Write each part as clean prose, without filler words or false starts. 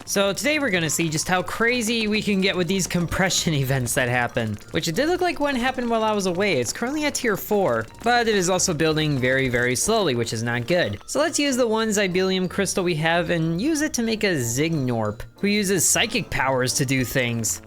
So today we're gonna see just how crazy we can get with these compression events that happen, which it did look like one happened while I was away. It's currently at tier 4, but it is also building very, very slowly, which is not good. So let's use the one Zybelium crystal we have and use it to make a Gnorp, who uses psychic powers to do things.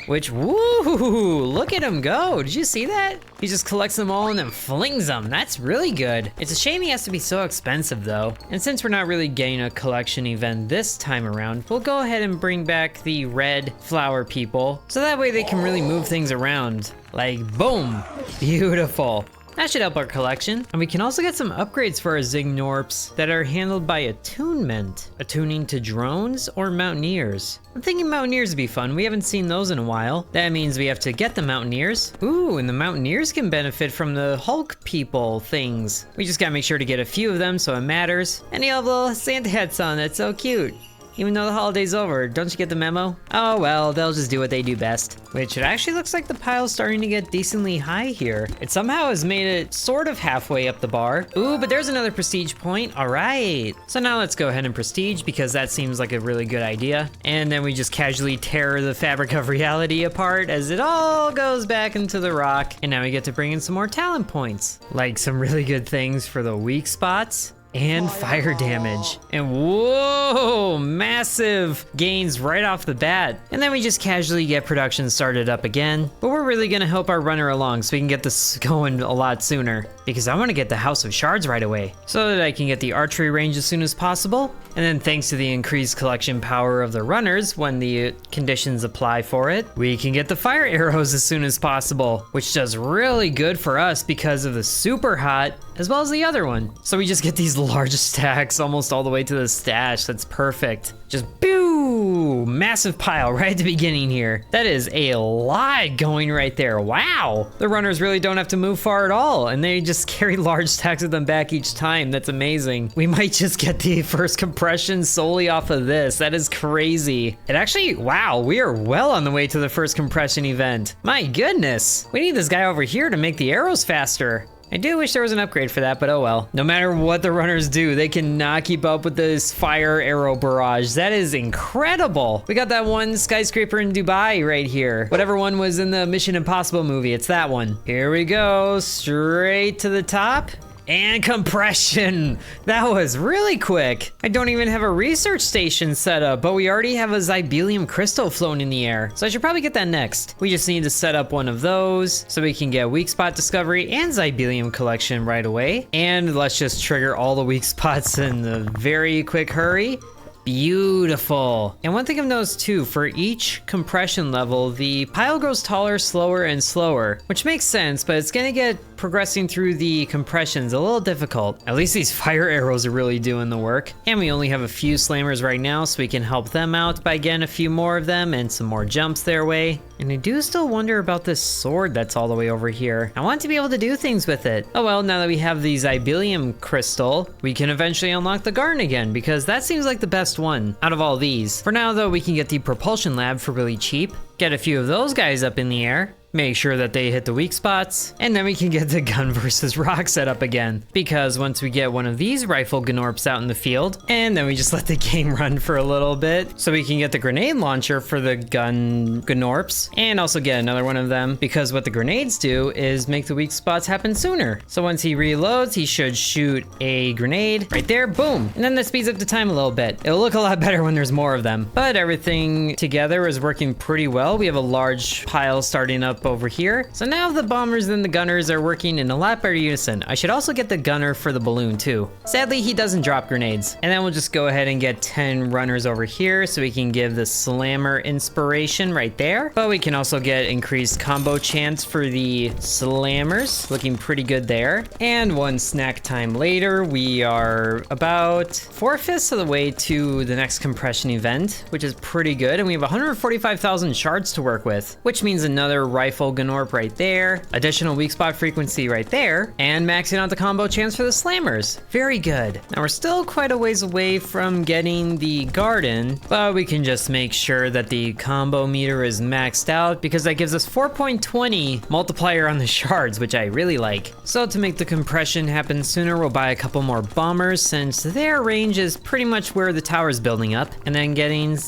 Which, woo, look at him go. Did you see that? He just collects them all and then flings them. That's really good. It's a shame he has to be so expensive though. And since we're not really getting a collection event this time around, we'll go ahead and bring back the red flower people. So that way they can really move things around. Like, boom, beautiful. That should help our collection. And we can also get some upgrades for our Gnorps that are handled by attunement. Attuning to drones or mountaineers. I'm thinking mountaineers would be fun. We haven't seen those in a while. That means we have to get the mountaineers. Ooh, and the mountaineers can benefit from the Hulk people things. We just gotta make sure to get a few of them so it matters. And they have little Santa hats on, that's so cute. Even though the holiday's over, don't you get the memo? Oh well, they'll just do what they do best. Which it actually looks like the pile's starting to get decently high here. It somehow has made it sort of halfway up the bar. Ooh, but there's another prestige point, all right. So now let's go ahead and prestige because that seems like a really good idea. And then we just casually tear the fabric of reality apart as it all goes back into the rock. And now we get to bring in some more talent points. Like some really good things for the weak spots. And fire damage. And whoa, massive gains right off the bat. And then we just casually get production started up again. But we're really gonna help our runner along so we can get this going a lot sooner. Because I wanna get the House of Shards right away. So that I can get the archery range as soon as possible. And then thanks to the increased collection power of the runners when the conditions apply for it, we can get the fire arrows as soon as possible. Which does really good for us because of the super hot as well as the other one. So we just get these large stacks almost all the way to the stash. That's perfect. Just boo! Massive pile right at the beginning here. That is a lot going right there. Wow! The runners really don't have to move far at all, and they just carry large stacks of them back each time. That's amazing. We might just get the first compression solely off of this. That is crazy. It actually, wow, we are well on the way to the first compression event. My goodness. We need this guy over here to make the arrows faster. I do wish there was an upgrade for that, but oh well. No matter what the runners do, they cannot keep up with this fire arrow barrage. That is incredible. We got that one skyscraper in Dubai right here. Whatever one was in the Mission Impossible movie, it's that one. Here we go, straight to the top. And compression. That was really quick. I don't even have a research station set up, but we already have a Zybelium crystal floating in the air. So I should probably get that next. We just need to set up one of those so we can get weak spot discovery and Zybelium collection right away. And let's just trigger all the weak spots in a very quick hurry. Beautiful. And one thing I've noticed too, for each compression level, the pile grows taller, slower, and slower, which makes sense, but it's gonna get progressing through the compressions a little difficult. At least these fire arrows are really doing the work. And we only have a few slammers right now, so we can help them out by getting a few more of them and some more jumps their way. And I do still wonder about this sword that's all the way over here. I want to be able to do things with it. Oh well, now that we have the Zybelium crystal, we can eventually unlock the garden again, because that seems like the best one out of all these. For now though, we can get the propulsion lab for really cheap, get a few of those guys up in the air, make sure that they hit the weak spots, and then we can get the gun versus rock set up again. Because once we get one of these rifle Gnorps out in the field, and then we just let the game run for a little bit, so we can get the grenade launcher for the gun Gnorps, and also get another one of them, because what the grenades do is make the weak spots happen sooner. So once he reloads, he should shoot a grenade right there, boom. And then that speeds up the time a little bit. It'll look a lot better when there's more of them. But everything together is working pretty well. We have a large pile starting up over here. So now the bombers and the gunners are working in a lot better unison. I should also get the gunner for the balloon too. Sadly, he doesn't drop grenades. And then we'll just go ahead and get 10 runners over here so we can give the slammer inspiration right there. But we can also get increased combo chance for the slammers. Looking pretty good there. And one snack time later, we are about 4/5 of the way to the next compression event, which is pretty good. And we have 145,000 shards to work with, which means another rifle Gnorp right there, additional weak spot frequency right there, and maxing out the combo chance for the slammers. Very good. Now we're still quite a ways away from getting the garden, but we can just make sure that the combo meter is maxed out because that gives us 4.20 multiplier on the shards, which I really like. So to make the compression happen sooner, we'll buy a couple more bombers since their range is pretty much where the tower is building up, and then getting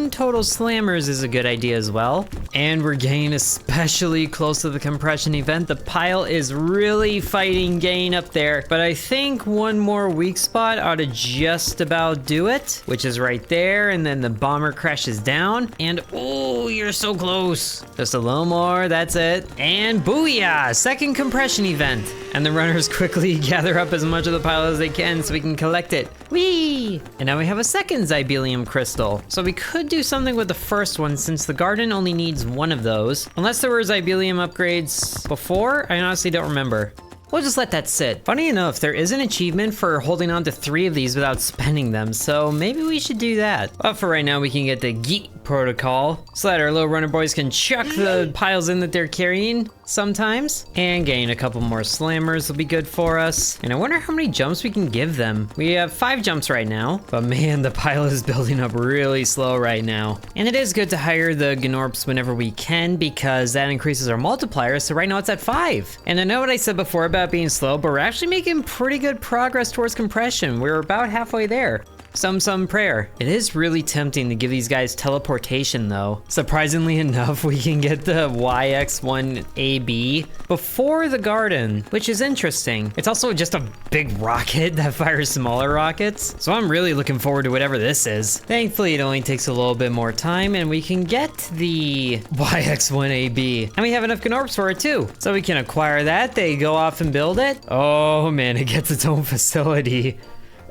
2 total slammers is a good idea as well. And we're getting especially close to the compression event. The pile is really fighting gain up there, but I think one more weak spot ought to just about do it, which is right there. And then the bomber crashes down and oh, you're so close. Just a little more, that's it. And booyah, second compression event. And the runners quickly gather up as much of the pile as they can so we can collect it. Whee! And now we have a second Zybelium crystal. So we could do something with the first one since the garden only needs one of those. Unless there were Zybelium upgrades before, I honestly don't remember. We'll just let that sit. Funny enough, there is an achievement for holding on to 3 of these without spending them, so maybe we should do that. But for right now, we can get the Gnorp protocol so that our little runner boys can chuck the piles in that they're carrying sometimes. And gain a couple more slammers will be good for us. And I wonder how many jumps we can give them. We have 5 jumps right now, but man, the pile is building up really slow right now. And it is good to hire the Gnorps whenever we can because that increases our multiplier. So right now it's at 5. And I know what I said before about being slow, but we're actually making pretty good progress towards compression. We're about halfway there. Some prayer. It is really tempting to give these guys teleportation though. Surprisingly enough, we can get the YX1AB before the garden, which is interesting. It's also just a big rocket that fires smaller rockets. So I'm really looking forward to whatever this is. Thankfully, it only takes a little bit more time and we can get the YX1AB. And we have enough Gnorps for it too. So we can acquire that. They go off and build it. Oh man, it gets its own facility.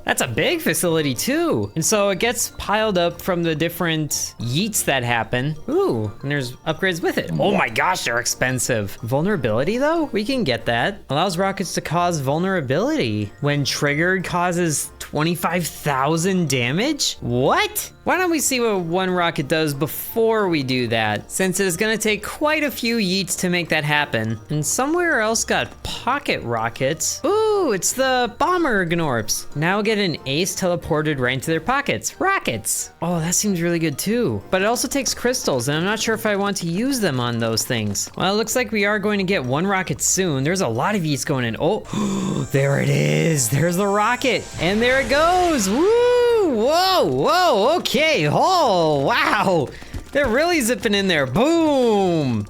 That's a big facility too. And so it gets piled up from the different yeets that happen. Ooh, and there's upgrades with it. Oh my gosh, they're expensive. Vulnerability though, we can get that. Allows rockets to cause vulnerability. When triggered, causes 25,000 damage? What? Why don't we see what one rocket does before we do that? Since it is gonna take quite a few yeets to make that happen. And somewhere else got pocket rockets. Ooh, it's the bomber Gnorps. Now get an ace teleported right into their pockets. Rockets. Oh, that seems really good too. But it also takes crystals and I'm not sure if I want to use them on those things. Well, it looks like we are going to get one rocket soon. There's a lot of yeets going in. Oh, there it is. There's the rocket. And there it goes. Woo! Whoa, whoa, okay. Oh, wow. They're really zipping in there. Boom.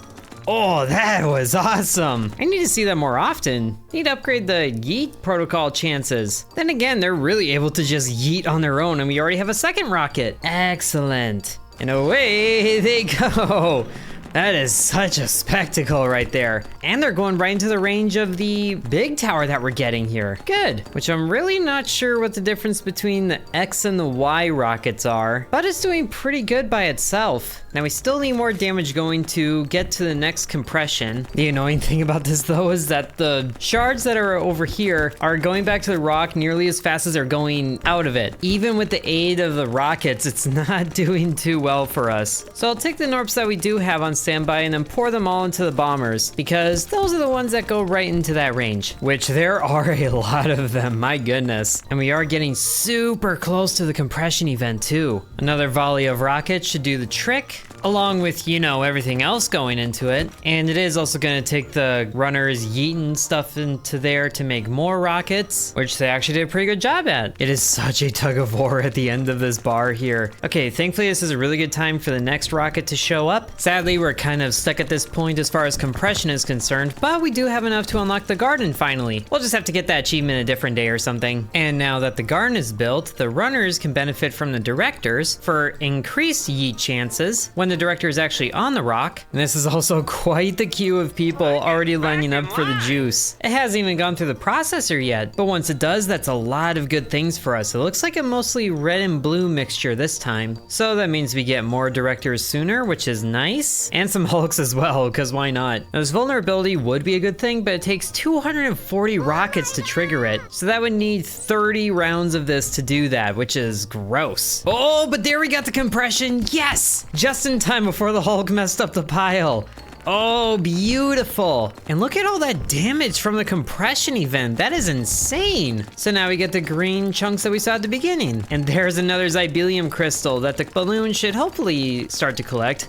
Oh, that was awesome. I need to see that more often. Need to upgrade the yeet protocol chances. Then again, they're really able to just yeet on their own and we already have a second rocket. Excellent. And away they go. That is such a spectacle right there. And they're going right into the range of the big tower that we're getting here. Good, which I'm really not sure what the difference between the X and the Y rockets are, but it's doing pretty good by itself. Now we still need more damage going to get to the next compression. The annoying thing about this though is that the shards that are over here are going back to the rock nearly as fast as they're going out of it. Even with the aid of the rockets, it's not doing too well for us. So I'll take the Gnorps that we do have on standby and then pour them all into the bombers because those are the ones that go right into that range, which there are a lot of them, my goodness. And we are getting super close to the compression event too. Another volley of rockets should do the trick, along with, you know, everything else going into it. And it is also gonna take the runners yeeting stuff into there to make more rockets, which they actually did a pretty good job at. It is such a tug of war at the end of this bar here. Okay, thankfully this is a really good time for the next rocket to show up. Sadly, we're kind of stuck at this point as far as compression is concerned, but we do have enough to unlock the garden finally. We'll just have to get that achievement a different day or something. And now that the garden is built, the runners can benefit from the directors for increased yeet chances when the director is actually on the rock. And this is also quite the queue of people already lining up for the juice. It hasn't even gone through the processor yet, but once it does, that's a lot of good things for us. It looks like a mostly red and blue mixture this time. So that means we get more directors sooner, which is nice. And some hulks as well, because why not? Now, this vulnerability would be a good thing, but it takes 240 rockets to trigger it. So that would need 30 rounds of this to do that, which is gross. Oh, but there we got the compression. Yes! Just in time before the Hulk messed up the pile. Oh, beautiful. And look at all that damage from the compression event. That is insane. So now we get the green chunks that we saw at the beginning. And there's another Zybelium crystal that the balloon should hopefully start to collect.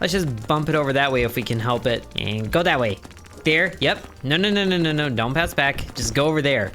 Let's just bump it over that way if we can help it. And go that way. There, yep. No, no, no, no, no, no, don't pass back. Just go over there.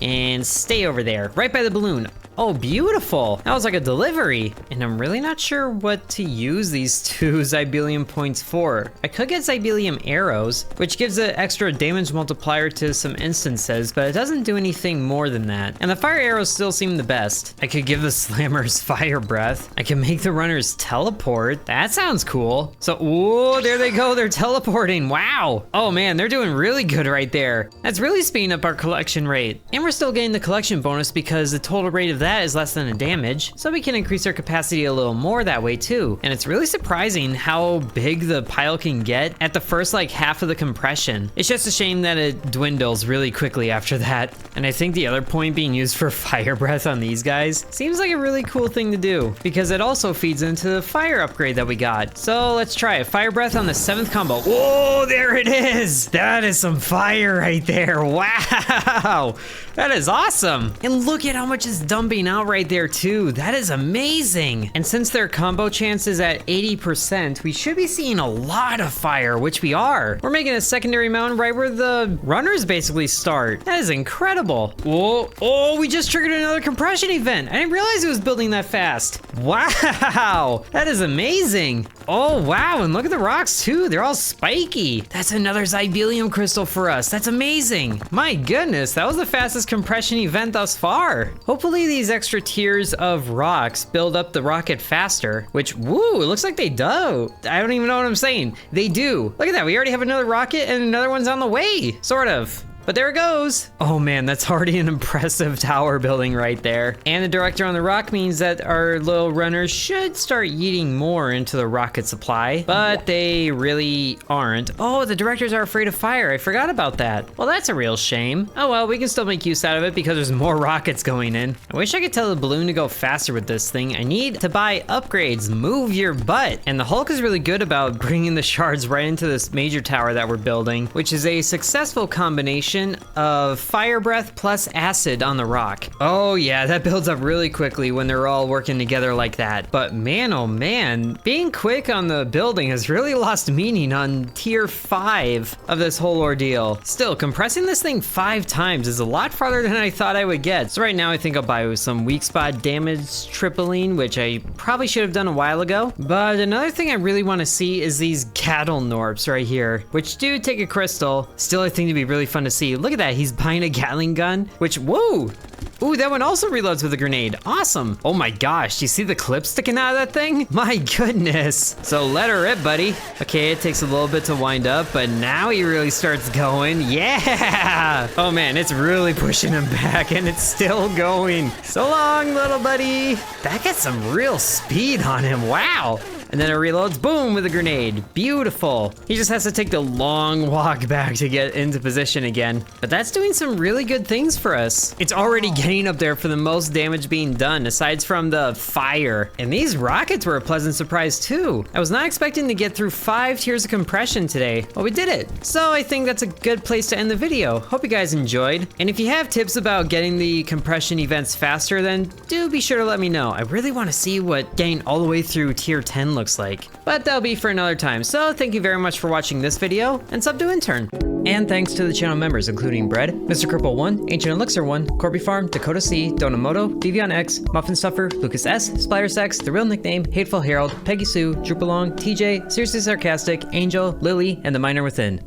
And stay over there, right by the balloon. Oh, beautiful. That was like a delivery. And I'm really not sure what to use these 2 Zybelium points for. I could get Zybelium arrows, which gives an extra damage multiplier to some instances, but it doesn't do anything more than that. And the fire arrows still seem the best. I could give the slammers fire breath. I can make the runners teleport. That sounds cool. So, ooh, there they go. They're teleporting. Wow. Oh man, they're doing really good right there. That's really speeding up our collection rate. And we're still getting the collection bonus because the total rate of that is less than the damage. So we can increase our capacity a little more that way too. And it's really surprising how big the pile can get at the first like half of the compression. It's just a shame that it dwindles really quickly after that. And I think the other point being used for fire breath on these guys seems like a really cool thing to do because it also feeds into the fire upgrade that we got. So let's try it. Fire breath on the 7th combo. Whoa, there it is. That is some fire right there. Wow, that is awesome. And look at how much is dumping out right there too. That is amazing. And since their combo chance is at 80%, we should be seeing a lot of fire, which we are. We're making a secondary mountain right where the runners basically start. That is incredible. Whoa, oh, we just triggered another compression event. I didn't realize it was building that fast. Wow, that is amazing. Oh, wow, and look at the rocks too. They're all spiky. That's another Zybelium crystal for us. That's amazing. My goodness, that was the fastest compression event thus far. Hopefully these extra tiers of rocks build up the rocket faster, which, woo, it looks like they do. I don't even know what I'm saying. They do. Look at that, we already have another rocket and another one's on the way, sort of. But there it goes. Oh man, that's already an impressive tower building right there. And the director on the rock means that our little runners should start yeeting more into the rocket supply, but they really aren't. Oh, the directors are afraid of fire. I forgot about that. Well, that's a real shame. Oh well, we can still make use out of it because there's more rockets going in. I wish I could tell the balloon to go faster with this thing. I need to buy upgrades. Move your butt. And the Hulk is really good about bringing the shards right into this major tower that we're building, which is a successful combination of fire breath plus acid on the rock. Oh yeah, that builds up really quickly when they're all working together like that. But man, oh man, being quick on the building has really lost meaning on tier 5 of this whole ordeal. Still, compressing this thing 5 times is a lot farther than I thought I would get. So right now I think I'll buy some weak spot damage tripling, which I probably should have done a while ago. But another thing I really want to see is these cattle Gnorps right here, which do take a crystal. Still, I think it'd be really fun to see. Look at that, he's buying a Gatling gun, which, whoa! Ooh, that one also reloads with a grenade. Awesome. Oh my gosh, do you see the clip sticking out of that thing? My goodness. So let her rip, buddy. Okay, it takes a little bit to wind up, but now he really starts going. Yeah! Oh man, it's really pushing him back and it's still going. So long, little buddy. That gets some real speed on him, wow. And then it reloads, boom, with a grenade. Beautiful. He just has to take the long walk back to get into position again. But that's doing some really good things for us. It's already getting up there for the most damage being done, aside from the fire. And these rockets were a pleasant surprise too. I was not expecting to get through 5 tiers of compression today. Well, we did it. So I think that's a good place to end the video. Hope you guys enjoyed. And if you have tips about getting the compression events faster, then do be sure to let me know. I really want to see what getting all the way through tier 10 looks like. But that'll be for another time. So thank you very much for watching this video, and sub to Intern. And thanks to the channel members, including Bread, Mr. Cripple 1, Ancient Elixir 1, Corby Farm, Dakota C, Donamoto, Devion X, Muffin Stuffer, Lucas S, Splatter Sex, The Real Nickname, Hateful Herald, Peggy Sue, Droopalong, TJ, Seriously Sarcastic, Angel, Lily, and The Miner Within.